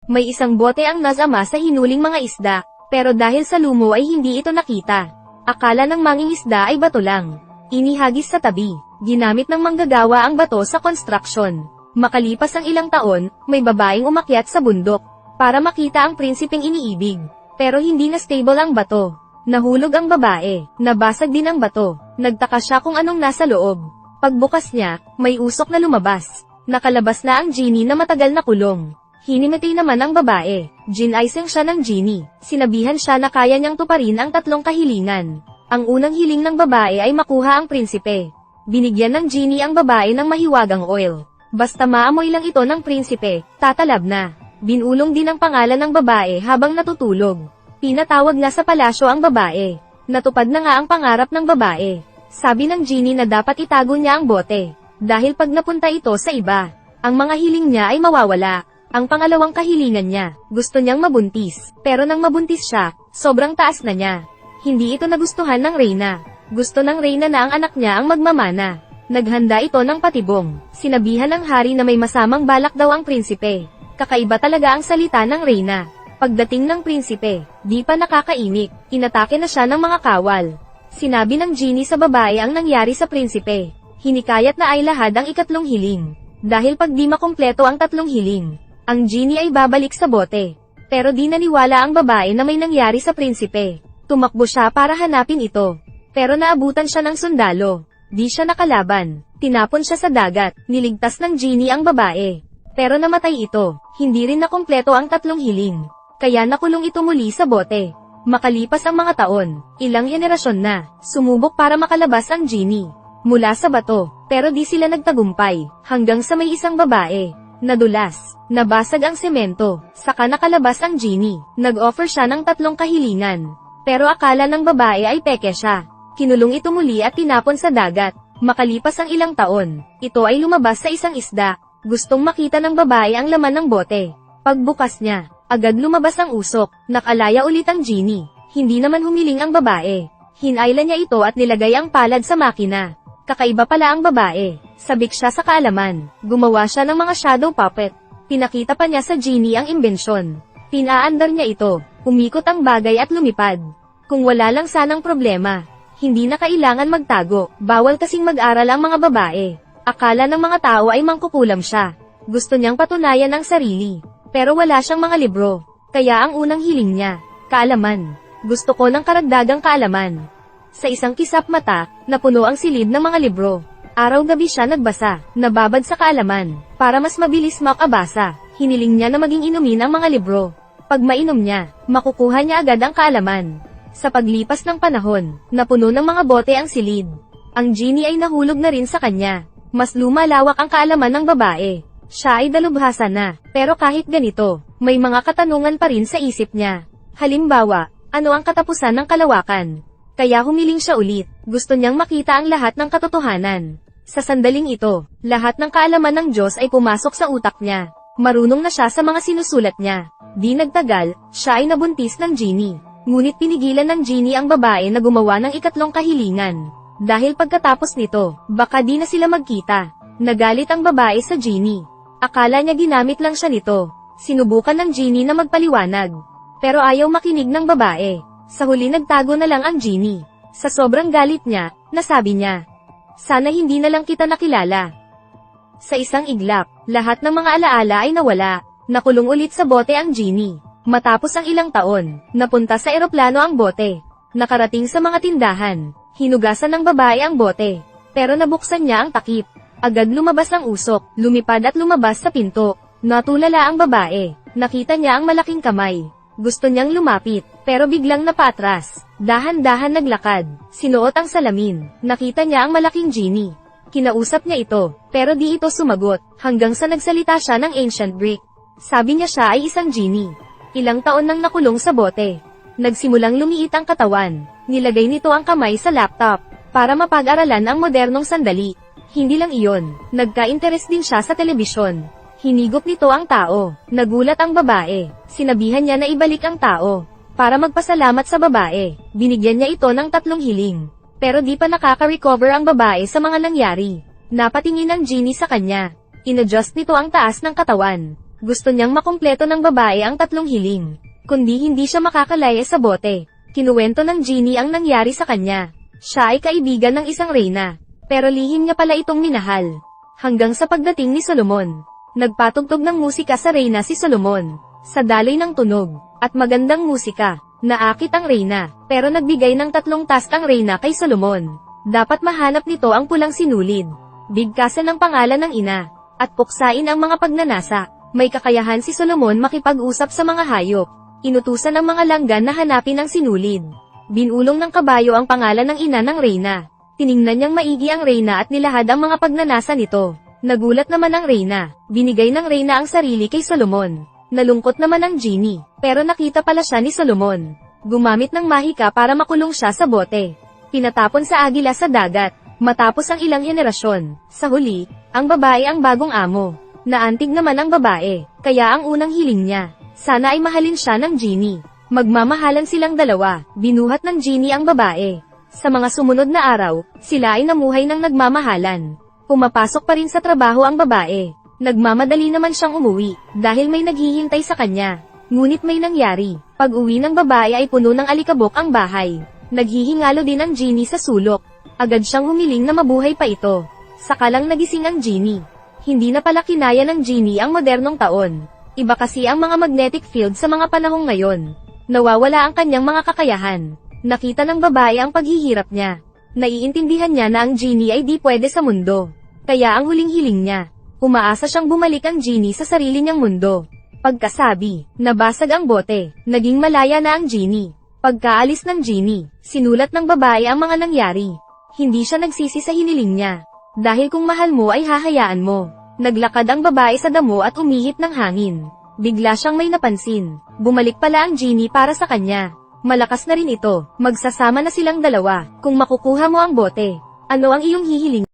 May isang bote ang Nazama sa hinuling mga isda, pero dahil sa lumo ay hindi ito nakita. Akala ng mangingisda ay bato lang. Inihagis sa tabi. Ginamit ng manggagawa ang bato sa construction. Makalipas ang ilang taon, may babaeng umakyat sa bundok para makita ang prinsipeng iniibig. Pero hindi na stable ang bato. Nahulog ang babae, nabasag din ang bato. Nagtaka siya kung anong nasa loob. Pagbukas niya, may usok na lumabas. Nakalabas na ang genie na matagal na kulong. Hinimatay naman ang babae. Ginaiseng siya ng genie. Sinabihan siya na kaya niyang tuparin ang 3 kahilingan. Ang unang hiling ng babae ay makuha ang prinsipe. Binigyan ng genie ang babae ng mahiwagang oil. Basta maamoy lang ito ng prinsipe, tatalab na. Binulong din ang pangalan ng babae habang natutulog. Pinatawag na sa palasyo ang babae. Natupad na nga ang pangarap ng babae. Sabi ng genie na dapat itago niya ang bote. Dahil pag napunta ito sa iba, ang mga hiling niya ay mawawala. Ang pangalawang kahilingan niya, gusto niyang mabuntis. Pero nang mabuntis siya, sobrang taas na niya. Hindi ito nagustuhan ng reyna. Gusto ng reyna na ang anak niya ang magmamana. Naghanda ito ng patibong. Sinabihan ng hari na may masamang balak daw ang prinsipe. Kakaiba talaga ang salita ng reyna. Pagdating ng prinsipe, di pa nakakaimik, inatake na siya ng mga kawal. Sinabi ng genie sa babae ang nangyari sa prinsipe. Hinikayat na ay lahad ang 3 hiling. Dahil pag di makumpleto ang 3 hiling, ang genie ay babalik sa bote. Pero di naniwala ang babae na may nangyari sa prinsipe. Tumakbo siya para hanapin ito. Pero naabutan siya ng sundalo. Di siya nakalaban. Tinapon siya sa dagat. Niligtas ng genie ang babae. Pero namatay ito. Hindi rin nakumpleto ang 3 hiling. Kaya nakulong ito muli sa bote. Makalipas ang mga taon, ilang henerasyon na, sumubok para makalabas ang genie mula sa bato. Pero di sila nagtagumpay. Hanggang sa may isang babae. Nadulas. Nabasag ang semento. Saka nakalabas ang genie. Nag-offer siya ng 3 kahilingan. Pero akala ng babae ay peke siya. Kinulong ito muli at tinapon sa dagat. Makalipas ang ilang taon, ito ay lumabas sa isang isda. Gustong makita ng babae ang laman ng bote. Pagbukas niya, agad lumabas ang usok. Nakalaya ulit ang genie. Hindi naman humiling ang babae. Hinayla niya ito at nilagay ang palad sa makina. Kakaiba pala ang babae. Sabik siya sa kaalaman. Gumawa siya ng mga shadow puppet. Pinakita pa niya sa genie ang imbensyon. Pinaandar niya ito. Umikot ang bagay at lumipad. Kung wala lang sanang problema, hindi na kailangan magtago. Bawal kasing mag-aral ang mga babae. Akala ng mga tao ay mangkukulam siya. Gusto niyang patunayan ang sarili. Pero wala siyang mga libro. Kaya ang unang hiling niya, kaalaman. Gusto ko ng karagdagang kaalaman. Sa isang kisap mata, napuno ang silid ng mga libro. Araw-gabi siya nagbasa, nababad sa kaalaman. Para mas mabilis makabasa, hiniling niya na maging inumin ang mga libro. Pag mainom niya, makukuha niya agad ang kaalaman. Sa paglipas ng panahon, napuno ng mga bote ang silid. Ang genie ay nahulog na rin sa kanya. Mas lumalawak ang kaalaman ng babae. Siya ay dalubhasa na, pero kahit ganito, may mga katanungan pa rin sa isip niya. Halimbawa, ano ang katapusan ng kalawakan? Kaya humiling siya ulit. Gusto niyang makita ang lahat ng katotohanan. Sa sandaling ito, lahat ng kaalaman ng Diyos ay pumasok sa utak niya. Marunong na siya sa mga sinusulat niya. Di nagtagal, siya ay nabuntis ng genie. Ngunit pinigilan ng genie ang babae na gumawa ng 3 kahilingan. Dahil pagkatapos nito, baka di na sila magkita. Nagalit ang babae sa genie. Akala niya ginamit lang siya nito. Sinubukan ng genie na magpaliwanag. Pero ayaw makinig ng babae. Sa huli nagtago na lang ang genie. Sa sobrang galit niya, nasabi niya, sana hindi na lang kita nakilala. Sa isang iglap, lahat ng mga alaala ay nawala. Nakulong ulit sa bote ang genie. Matapos ang ilang taon, napunta sa eroplano ang bote. Nakarating sa mga tindahan. Hinugasan ng babae ang bote. Pero nabuksan niya ang takip. Agad lumabas ang usok, lumipad at lumabas sa pinto. Natulala ang babae. Nakita niya ang malaking kamay. Gusto niyang lumapit, pero biglang napaatras. Dahan-dahan naglakad. Sinuot ang salamin. Nakita niya ang malaking genie. Kinausap niya ito, pero di ito sumagot, hanggang sa nagsalita siya ng ancient Greek. Sabi niya siya ay isang genie. Ilang taon nang nakulong sa bote. Nagsimulang lumiit ang katawan. Nilagay nito ang kamay sa laptop, para mapag-aralan ang modernong sandali. Hindi lang iyon, nagka-interes din siya sa telebisyon. Hinigop nito ang tao. Nagulat ang babae. Sinabihan niya na ibalik ang tao. Para magpasalamat sa babae, binigyan niya ito ng 3 hiling. Pero di pa nakaka-recover ang babae sa mga nangyari. Napatingin ang genie sa kanya. Inadjust nito ang taas ng katawan. Gusto niyang makumpleto ng babae ang tatlong hiling. Kundi hindi siya makakalaya sa bote. Kinuwento ng genie ang nangyari sa kanya. Siya ay kaibigan ng isang reyna. Pero lihim niya pala itong minahal. Hanggang sa pagdating ni Solomon. Nagpatugtog ng musika sa reyna si Solomon. Sa daloy ng tunog, at magandang musika, naakit ang reyna, pero nagbigay ng 3 task ang reyna kay Solomon. Dapat mahanap nito ang pulang sinulid. Bigkasan ng pangalan ng ina, at puksain ang mga pagnanasa. May kakayahan si Solomon makipag-usap sa mga hayop. Inutusan ng mga langgan na hanapin ang sinulid. Binulong ng kabayo ang pangalan ng ina ng reyna. Tiningnan niyang maigi ang reyna at nilahad ang mga pagnanasa nito. Nagulat naman ang reyna. Binigay ng reyna ang sarili kay Solomon. Nalungkot naman ang genie, pero nakita pala siya ni Solomon. Gumamit ng mahika para makulong siya sa bote. Pinatapon sa agila sa dagat. Matapos ang ilang henerasyon, sa huli, ang babae ang bagong amo. Naantig naman ang babae, kaya ang unang hiling niya, sana ay mahalin siya ng genie. Magmamahalan silang dalawa, binuhat ng genie ang babae. Sa mga sumunod na araw, sila ay namuhay ng nagmamahalan. Pumapasok pa rin sa trabaho ang babae. Nagmamadali naman siyang umuwi, dahil may naghihintay sa kanya. Ngunit may nangyari, pag-uwi ng babae ay puno ng alikabok ang bahay. Naghihingalo din ang genie sa sulok. Agad siyang humiling na mabuhay pa ito. Sakalang nagising ang genie. Hindi na pala kinaya ng genie ang modernong taon. Iba kasi ang mga magnetic field sa mga panahong ngayon. Nawawala ang kanyang mga kakayahan. Nakita ng babae ang paghihirap niya. Naiintindihan niya na ang genie ay di pwede sa mundo. Kaya ang huling hiling niya. Umaasa siyang bumalik ang genie sa sarili niyang mundo. Pagkasabi, nabasag ang bote, naging malaya na ang genie. Pagkaalis ng genie, sinulat ng babae ang mga nangyari. Hindi siya nagsisi sa hiniling niya. Dahil kung mahal mo ay hahayaan mo. Naglakad ang babae sa damo at umihip ng hangin. Bigla siyang may napansin. Bumalik pala ang genie para sa kanya. Malakas na rin ito, magsasama na silang dalawa. Kung makukuha mo ang bote, ano ang iyong hihiling?